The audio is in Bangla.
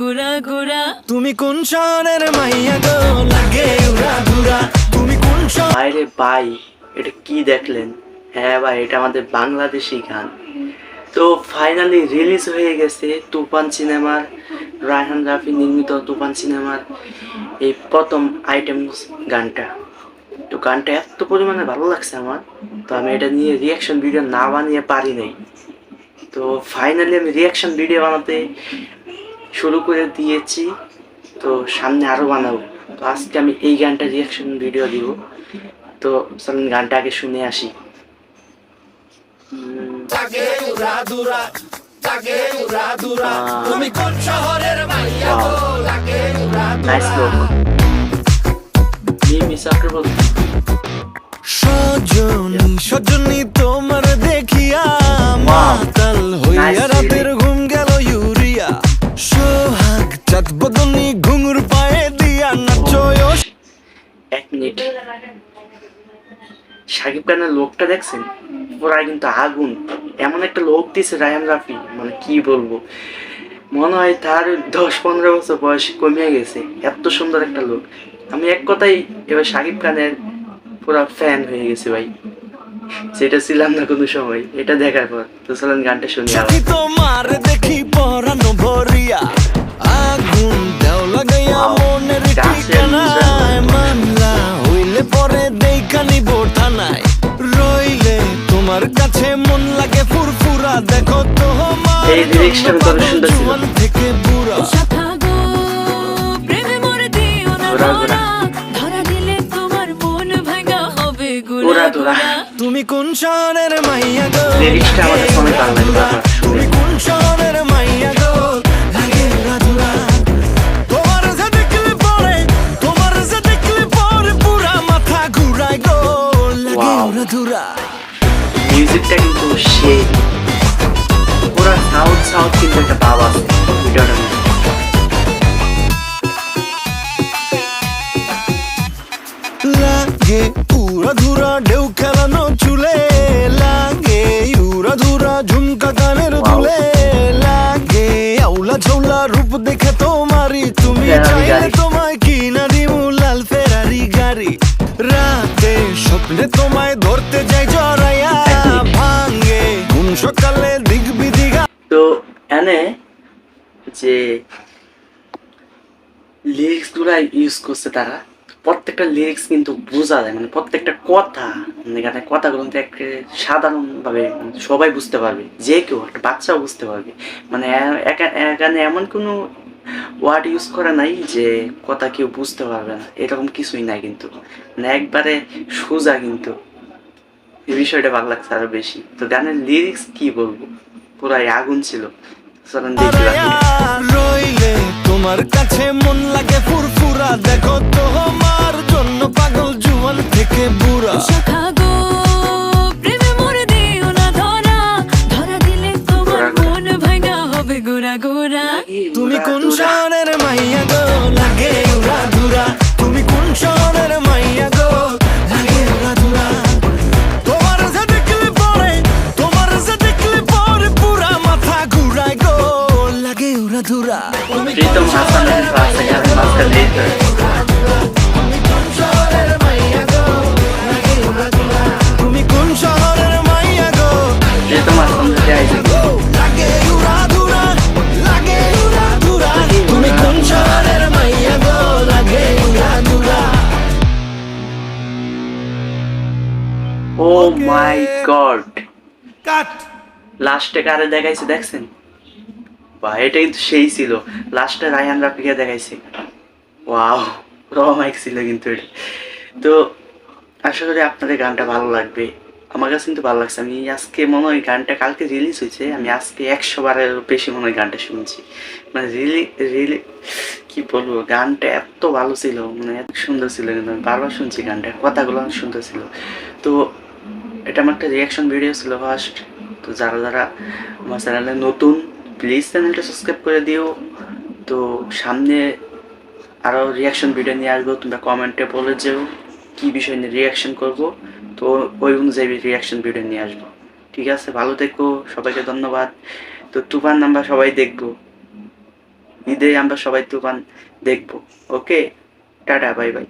ঘোরা ঘোরা। তুমি কোন শহরের মাইয়া গো লাগে উড়া ধুরা, তুমি কোন বাইরে ভাই এটা কি দেখলেন? হ্যাঁ ভাই, এটা আমাদের বাংলাদেশি গান। তো ফাইনালি রিলিজ হয়ে গেছে তুফান সিনেমার, রায়হান রাফি নির্মিত তুফান সিনেমার এই প্রথম আইটেম গানটা। তো গানটা এত পরিমাণে ভালো লাগছে আমার, তো আমি এটা নিয়ে রিয়াকশন ভিডিও না বানিয়ে পারি নাই। তো ফাইনালি আমি রিয়াকশন ভিডিও বানাতে শুরু করে দিয়েছি, তো সামনে আরও বানাবো। তো আজকে আমি এই গানটা রিয়াকশন ভিডিও দিব। তো চলুন গানটা আগে শুনে আসি। সজনী সজনী তোমার দেখিয়া মাতাল হইয়া রাতের ঘুম গেল ইউরিয়া, সোহাগ চাঁদ বদনী ঘুঙুর পায়ে দিয়া নাচয়। এক মিনিট, শাকিব খানের লোকটা দেখছেন? পুরা কিন্তু আগুন। এমন একটা লোক দিছে রায়হান রাফি, মানে কি বলবো, মনে হয় তার 10-15 বছর বয়স কমে গেছে, এত সুন্দর একটা লোক। আমি এক কথাই এবার শাকিব খানের পুরা ফ্যান হয়ে গেছে ভাই, সেটা ছিলাম না কোনো সময় এটা দেখার পর। তো চলেন গানটা শুনি। তোমার দেখি পরানো ভরিয়া আগুন দেও লাগাইয়া মনের ঠিকানায়, মামলা হইলে পরে দেখা নিব থানায়, রইলে তোমার কাছে মন লাগে ফুরফুরা, দেখো তোমার এই লিরিক্সটা কত সুন্দর ছিল। থেকে বুড়া শাখা গো প্রেমে মরে দিও না ধরা, ধরা দিলে তোমার মন ভাঙা হবে ঘোরা ঘোরা। তুমি কোন শহরের মাইয়া গো, লিরিক্সটা আমাদের ফোনে ভালো লাগে। তুমি কোন শহরের মাইয়া গো লাগে উড়া ধুরা, তোমার যে দেখলে পরে, তোমার যে দেখলে পরে পুরা মাথা ঘুরায় গো লাগে উড়া ধুরা। মিউজিকটা কিন্তু সেই পুরা সাউথ কিন্তু একটা ভাব আছে ভিডিওটার মধ্যে। লাগে উড়া ধুরা ঢেউ খেলানো চুলে, লাগে উড়া ধুরা ঝুমকা গানের দুলে, লাগে আউলা ঝৌলা রূপ দেখে তোমারি, তুমি চাইলে তোমায় কিনা দিমু লাল ফেরারি গাড়ি, রাতে স্বপ্নে তোমায় ধরতে যাই জড়াইয়া, ভাঙে ঘুম সকালে দিক বিদিঘা। তো এনে যে লিরিক্স গুলা ইউজ করছে তারা, প্রত্যেকটা লিরিক্স কিন্তু বোঝা যায়, মানে প্রত্যেকটা কথা, মানে গানের কথাগুলো কিন্তু সাধারণভাবে সবাই বুঝতে পারবে, যে কেউ একটা বাচ্চাও বুঝতে পারবে। মানে এখানে এমন কোনো ওয়ার্ড ইউজ করা নাই যে কথা কেউ বুঝতে পারবে না, এরকম কিছুই নাই কিন্তু, মানে একবারে সোজা। কিন্তু এই বিষয়টা ভালো লাগছে আরো বেশি। তো গানের লিরিক্স কি বলবো, পুরাই আগুন ছিল। চলেন দেখি রইলে তোমার কাছে মন লাগে ফুরফুরা, দেখো তোমার জন্য পাগল জুয়ান থেকে বুড়া। শাখা গো প্রেমে মরে দিও না ধরা, ধরা দিলে তোমার মন ভাঙা হবে ঘোরা ঘোরা। তুমি কোন শহরের মাইয়া গো লাগে উড়া ধুরা, তুমি কোন শহরের মাইয়া গো লাগে উড়া ধুরা, তোমার যে দেখলে পরে, তোমার যে দেখলে পরে পুরা মাথা ঘুরায় গো লাগে উড়া ধুরা। প্রীতম হাসানের পাশে গানের মাঝখান দিয়ে তুমি কোন শহরের মাইয়া গো লাগে উড়া ধুরা, তুমি কোন শহরের মাইয়া গো প্রীতম হাসান আইছে লাগে উড়া ধুরা, লাগে উড়া ধুরা, তুমি কোন শহরের মাইয়া গো লাগে উড়া ধুরা। ও মাই গড, কাট লাস্টে কারে দেখাইছে দেখছেন ভাই? এটা কিন্তু সেই ছিল, লাস্টে রায়হান রাফিকে দেখাইছে। ওয়াও, রমাইক ছিল কিন্তু এটা। তো আশা করি আপনাদের গানটা ভালো লাগবে, আমার কাছে কিন্তু ভালো লাগছে। আমি আজকে মনে হয় গানটা কালকে রিলিজ হয়েছে, আমি আজকে 100 বারের বেশি মনে হয় গানটা শুনছি। মানে কি বলবো, গানটা এত ভালো ছিল, মানে এত সুন্দর ছিল, কিন্তু আমি বারবার শুনছি গানটা, কথাগুলো অনেক সুন্দর ছিল। তো এটা আমার একটা রিয়াকশন ভিডিও ছিল ফার্স্ট। তো যারা যারা আমার চ্যানেলে নতুন, প্লিজ চ্যানেলটা সাবস্ক্রাইব করে দিও। তো সামনে আরও রিয়াকশন ভিডিও নিয়ে আসবো, তোমরা কমেন্টে বলে যেও কী বিষয় নিয়ে রিয়াকশন করবো, তো ওই অনুযায়ী রিয়াকশন ভিডিও নিয়ে আসবো। ঠিক আছে, ভালো থেকো, সবাইকে ধন্যবাদ। তো তুফান নাম্বার সবাই দেখবো। ঈদে আমরা সবাই তুফান দেখবো। ওকে, টাটা, বাই বাই।